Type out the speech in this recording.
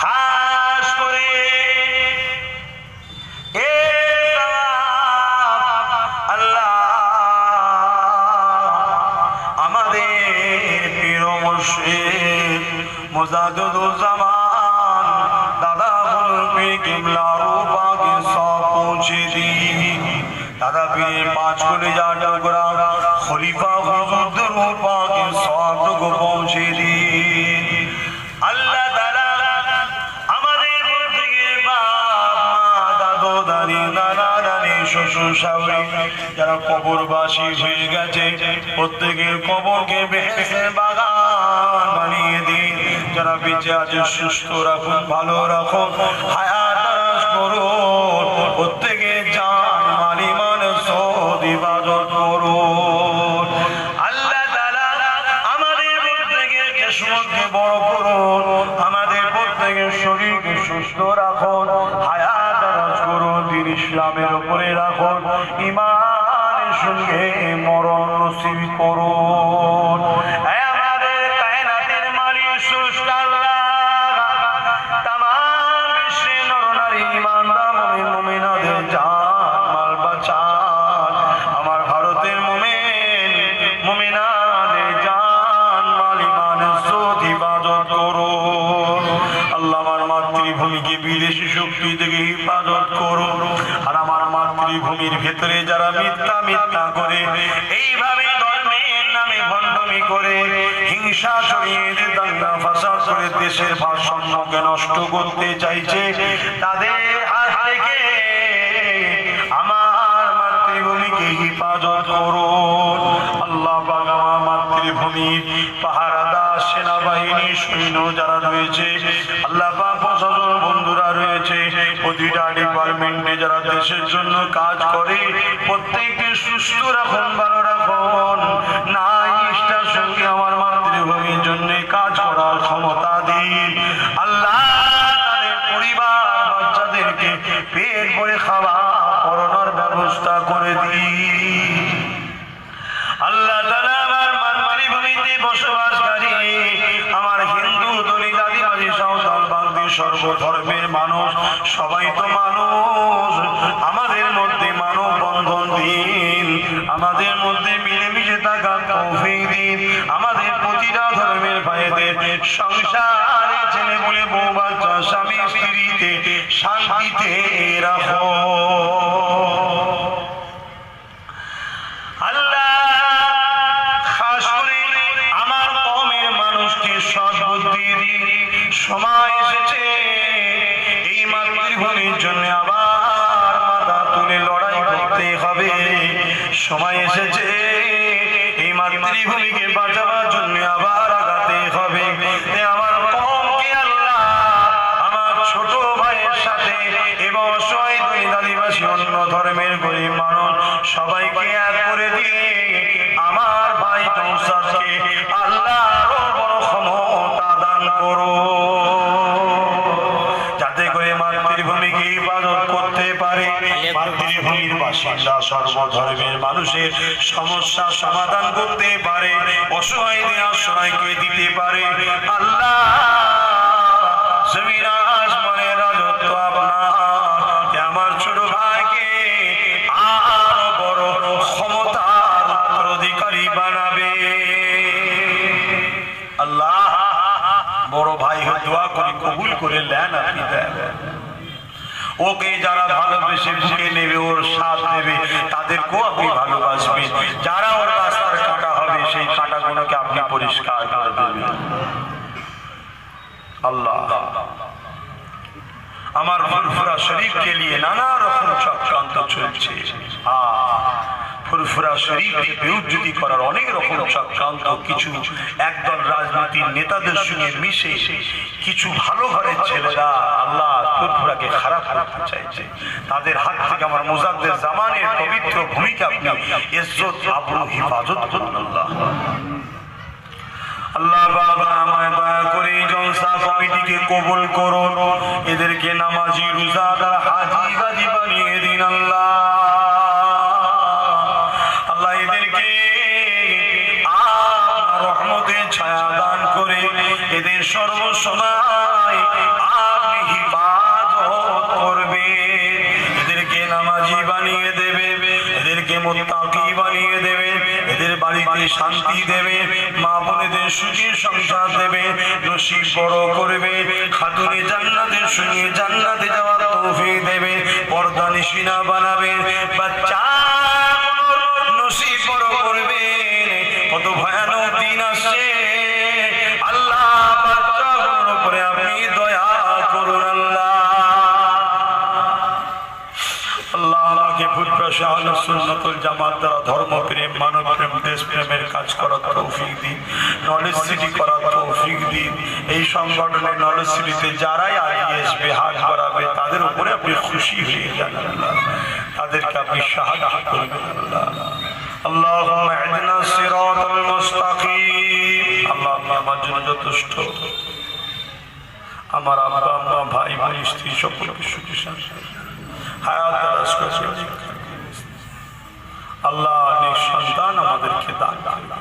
খাস করে আল্লাহ আমাদের পীর মুর্শিদ মুজাদ্দিদুজ্জামান দাদা হুজুর কিবলা রূপাকে সব পৌঁছে দিন। দাদা পীরের 5 কলিজা টুকরা খলিফা হুজুর রূপাকে সবটুকু পৌঁছে দিন। আল্লাহ তাআলা আমাদের প্রত্যেকের বাপ মা দাদু দাদি নানা নানি শ্বশুর শাশুড়ি যারা কবরবাসী হয়ে গেছে প্রত্যেকের কবরকে বেহেশতের বাগান বানিয়ে দিন। যারা বেঁচে আছে সুস্থ রাখুন, ভালো রাখুন, হায়াত দারাজ করুন, প্রত্যেকে জান মাল ঈমান সদ ইবাদত করুন। আল্লাহ তাআলা আমাদের প্রত্যেকের কিসমতকে বড় করুন, আমাদের প্রত্যেকের শরীরকে সুস্থ রাখুন, হায়াত দারাজ করুন, দ্বীন ইসলামের উপরে রাখুন, ঈমানের সঙ্গে মরণ নসিব করুন। আমাদের কায়নাতের মালিক স্রষ্টা আল্লাহ তামাম বিশ্বের নরনারী ঈমানদার মুমিন মুমিনাদের জান মাল বাঁচান। আমার ভারতের মুমিন মুমিনাদের জান মাল ঈমান ইজ্জত ইবাদত করুন। আল্লাহ আমার মাতৃভূমিকে বিদেশি শক্তি থেকে হিফাজত করুন। আর আমার মাতৃভূমির ভেতরে যারা মিথ্যা মিথ্যা করে এইভাবে ধর্মের নামে ভণ্ডামি করে হিংসা ছড়িয়ে দাঙ্গা ফাসাদ করে দেশের ভারসাম্যকে নষ্ট করতে চাইছে তাদের হাত থেকে আমার মাতৃভূমিকে হিফাজত করুন। আল্লাহ পাক আমার মাতৃভূমির পাহারাদার সেনাবাহিনী সৈন্য যারা রয়েছে, আল্লাহ পাক প্রশাসন বন্ধুরা রয়েছে, প্রতিটা ডিপার্টমেন্টে যারা দেশের জন্য কাজ করে প্রত্যেককে সুস্থ রাখুন, ভালো রাখুন, না নিষ্ঠার সঙ্গে আমার মাতৃভূমির জন্য কাজ করার ক্ষমতা দিন। আল্লাহ তাদের পরিবার বাচ্চাদেরকে পেট ভরে খাওয়া পড়ানোর ব্যবস্থা করে দিন। আল্লাহ তাআলা আমার মাতৃভূমিতে বসবাসকারী আমার হিন্দু দলিত আদিবাসী সাঁওতাল বাগদি সর্বধর্মের মানুষ সবাই তো মানুষ, আমাদের মধ্যে মানব বন্ধন দিন, আমাদের মধ্যে মিলেমিশে থাকার তৌফিক দিন, আমাদের প্রতিটা ধর্মের ভাইদের সংসারে ছেলে বলে বউ বাচ্চা স্বামী স্ত্রীতে শান্তিতে রাখো। আল্লাহ খাস করে আমার কওমের মানুষকে সদ্বুদ্ধি দিন। সময় এসেছে এই মাতৃভূমির জন্য আবার মাথা তুলে লড়াই করতে হবে। সময় এসেছে এই মাতৃভূমিকে বাঁচাবার জন্য আবার আগাতে হবে। আমার কওমকে আল্লাহ আমার ছোট ভাইয়ের সাথে এবং অসহায় দলিত আদিবাসী অন্য ধর্মের গরিব মানুষ সবাইকে এক করে দিয়ে আমার ভাই নওশাদকে আল্লাহ আরো বড় ক্ষমতা দান করো, যাতে করে মাতৃভূমিকে হিফাজত করতে পারে, মাতৃভূমির বাসিন্দা সর্বধর্মের মানুষের সমস্যা সমাধান করতে পারে, অসহায়দের আশ্রয়কে দিতে পারে। আল্লাহ জমিন আসমানের রাজত্ব আপনার, আমার ছোট ভাইকে আরো বড় ক্ষমতার অধিকারী বানাবে। আল্লাহ বড় ভাই হয়ে দোয়া করে কবুল করে নেন, আপনি দেন। ওকে যারা ভালোবেসে বুকে নেবে, ওর সাথ নেবে, তাদেরকেও আপনি ভালোবাসবেন। যারা ওর রাস্তার কাঁটা হবে সেই কাঁটাগুলোকে আপনি পরিষ্কার করে দেবেন। আল্লাহ আমার ফুরফুরা শরীফকে নিয়ে নানা রকম চক্রান্ত চলছে। ফুরফুরা শরীফকে বেউজ্জতি করার অনেক রকম চক্রান্ত, কিছু একদল রাজনীতির নেতাদের সঙ্গে মিশে কিছু ভালো ঘরের ছেলেরা আল্লাহ ফুরফুরাকে খারাপ করতে চাইছে। তাদের হাত থেকে আমার মুজাদ্দিদ জামানের পবিত্র ভূমিকা আপনি ইজ্জত আবরু হিফাজত করুন। আল্লাহ আল্লাহ বাবা আমায় দয়া করে জলসা কমিটিকে কবুল করুন, এদেরকে নামাজি রোজাদার হাজি গাজী বানিয়ে দিন। আল্লাহ আল্লাহ এদেরকে আপনার রহমতের ছায়া দান করে এদের সর্বসময় মুত্তাকি বানিয়ে দেবে, এদের বাড়িতে শান্তি দেবে, মা বোনেদের সুখী সংসার দেবে, নসিব বড় করবে, খাতুনে জান্নাতের সঙ্গে জান্নাতে যাওয়ার তৌফিক দেবে, পর্দা নিশিনা বানাবে, বাচ্চা নসিব বড় করবে। কত ভয়ানক দিন আসছে আল্লাহ, বাচ্চাগুলোর উপরে আপনি দয়া করুন আল্লাহ। আল্লাহ আমাকে ফুটপাশে আহলে সুন্নাতুল জামাত দ্বারা ধর্মপ্রেম, মানবপ্রেম, দেশপ্রেমের কাজ করার তৌফিক দিন, নলেজ সিটি করার তৌফিক দিন। এই সংগঠনে নলেজ সিটিতে যারাই এগিয়ে আসবে, হাত বাড়াবে, তাদের উপরে আপনি খুশি হয়ে যান আল্লাহ, তাদেরকে আপনি সাহায্য করবেন আল্লাহ। আল্লাহুম্মা ইহদিনা সিরাতাল মুস্তাকিম। আল্লাহ আপনি আমার জন্য যথেষ্ট, আমার আব্বা আম্মা ভাই বোন স্ত্রী সকলকে সুখী শান্তি হায়াত দারাজ করে আল্লাহ, নিঃসন্তান আমাদেরকে দান করুন।